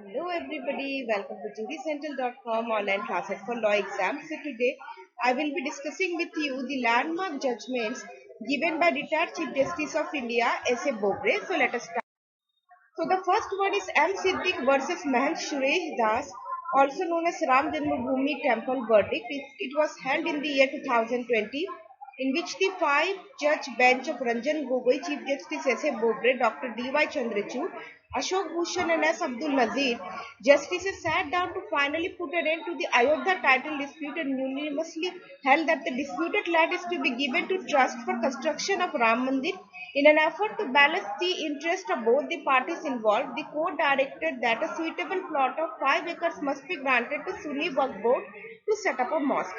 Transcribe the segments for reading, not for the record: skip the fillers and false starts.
Hello everybody, welcome to jurycentral.com online classes for law exams. So today I will be discussing with you the landmark judgments given by retired Chief Justice of India S.A. Bobde. So let us start. So the first one is M. Siddique versus Mahant Suresh Das, also known as Ram Janmabhoomi Temple verdict. It was held in the year 2020, in which the five-judge bench of Ranjan Gogoi, Chief Justice S.A. Bobde, Dr. D.Y. Chandrachud, Ashok Bhushan and S. Abdul Nazir, justices sat down to finally put an end to the Ayodhya title dispute and unanimously held that the disputed land is to be given to trust for construction of Ram Mandir. In an effort to balance the interest of both the parties involved, the court directed that a suitable plot of 5 acres must be granted to Sunni Waqf Board to set up a mosque.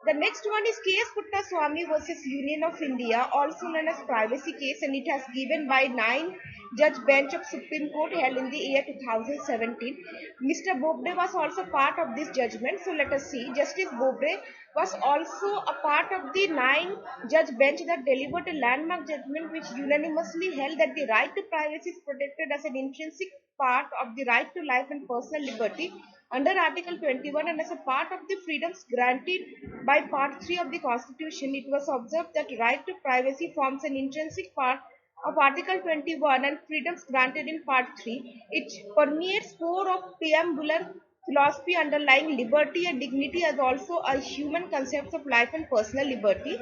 The next one is K.S. Putta Swamy versus Union of India, also known as privacy case, and it has given by 9-judge bench of Supreme Court held in the year 2017. Mr. Bobde was also part of this judgment. So let us see. Justice Bobde was also a part of the 9-judge bench that delivered a landmark judgment which unanimously held that the right to privacy is protected as an intrinsic part of the right to life and personal liberty under Article 21, and as a part of the freedoms granted by Part 3 of the Constitution. It was observed that right to privacy forms an intrinsic part of Article 21 and freedoms granted in Part 3. It permeates core of preambular philosophy underlying liberty and dignity as also a human concepts of life and personal liberty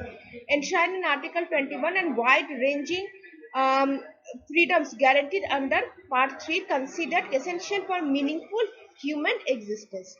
enshrined in Article 21 and wide-ranging um, freedoms guaranteed under Part 3 considered essential for meaningful human existence.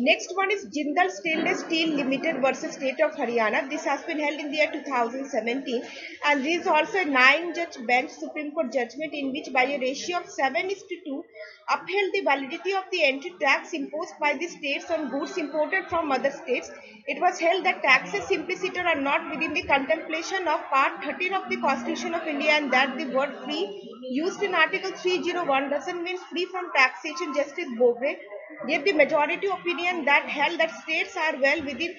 Next one is Jindal Stainless Steel Limited versus State of Haryana. This has been held in the year 2017, and this is also a 9-judge bench Supreme Court judgment in which by a ratio of 7:2 upheld the validity of the entry tax imposed by the states on goods imported from other states. It was held that taxes simpliciter are not within the contemplation of Part 13 of the Constitution of India, and that the word free used in Article 301 doesn't mean free from taxation. Justice Bobde gave the majority opinion that held that states are well within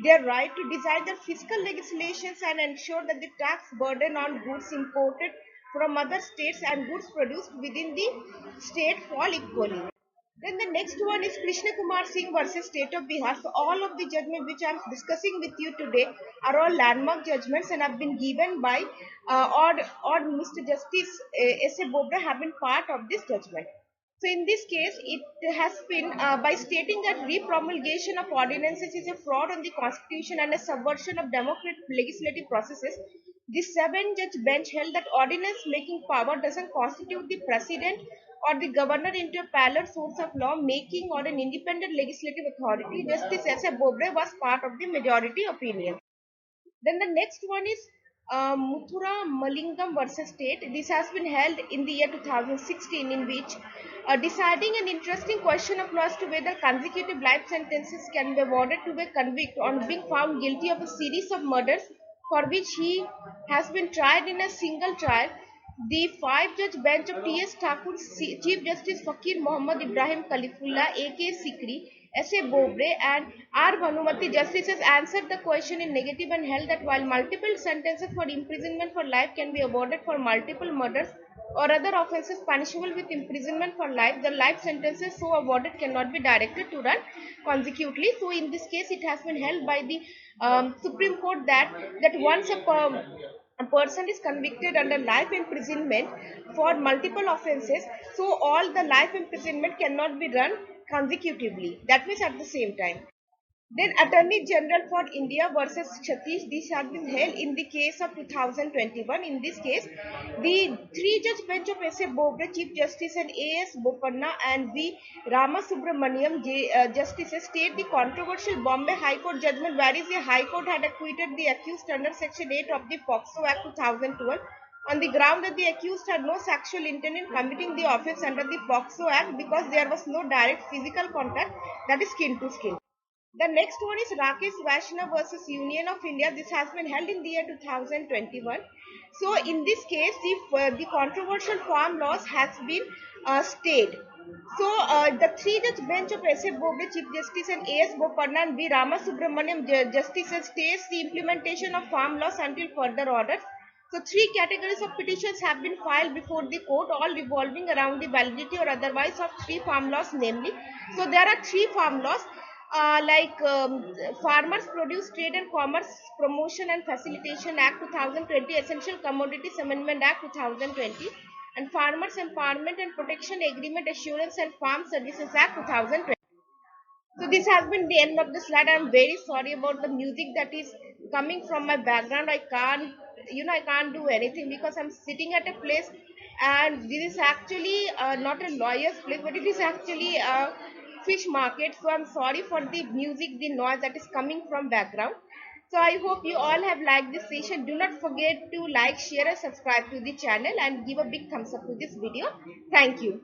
their right to design their fiscal legislations and ensure that the tax burden on goods imported from other states and goods produced within the state fall equally. Then the next one is Krishna Kumar Singh versus State of Bihar. So all of the judgments which I am discussing with you today are all landmark judgments and have been given by or Mr. Justice S.A. Bobde have been part of this judgment. So in this case, it has been by stating that repromulgation of ordinances is a fraud on the constitution and a subversion of democratic legislative processes. The 7-judge bench held that ordinance making power doesn't constitute the president or the governor into a parallel source of law making or an independent legislative authority. Justice S.A. Bobde was part of the majority opinion. Then the next one is Muthura Malingam versus State. This has been held in the year 2016, in which deciding an interesting question of law as to whether consecutive life sentences can be awarded to a convict on being found guilty of a series of murders for which he has been tried in a single trial. The 5-judge bench of T.S. Thakur, Chief Justice Fakir Muhammad Ibrahim Khalifullah, A.K. Sikri, S.A. Bobde and R. Bhanumati justices answered the question in negative and held that while multiple sentences for imprisonment for life can be awarded for multiple murders or other offences punishable with imprisonment for life, the life sentences so awarded cannot be directed to run consecutively. So in this case, it has been held by the Supreme Court that once a person is convicted under life imprisonment for multiple offences, so all the life imprisonment cannot be run consecutively. That means at the same time. Then Attorney General for India versus Satish, this has been held in the case of 2021. In this case, the 3-judge bench of S.A. Bobde, Chief Justice, and A.S. Bopanna and V. Ramasubramaniam justices state the controversial Bombay High Court judgment whereas the High Court had acquitted the accused under Section 8 of the POCSO Act 2012 on the ground that the accused had no sexual intent in committing the offence under the POCSO Act because there was no direct physical contact, that is skin to skin. The next one is Rakesh Vaishnav versus Union of India. This has been held in the year 2021. So in this case, the controversial farm laws has been stayed. So the 3-judge bench of S.A. Bobde, Chief Justice, and A.S. Bopanna and V. Ramasubramaniam justices stays the implementation of farm laws until further orders. So three categories of petitions have been filed before the court, all revolving around the validity or otherwise of three farm laws, namely. So there are three farm laws, Farmers Produce Trade and Commerce Promotion and Facilitation Act 2020, Essential Commodities Amendment Act 2020, and Farmers Empowerment and Protection Agreement Assurance and Farm Services Act 2020. So this has been the end of the slide. I'm very sorry about the music that is coming from my background. I can't do anything because I'm sitting at a place, and this is actually not a lawyer's place, but it is actually a fish market. So I'm sorry for the music, the noise that is coming from background. So I hope you all have liked this session. Do not forget to like, share, and subscribe to the channel, and give a big thumbs up to this video. Thank you.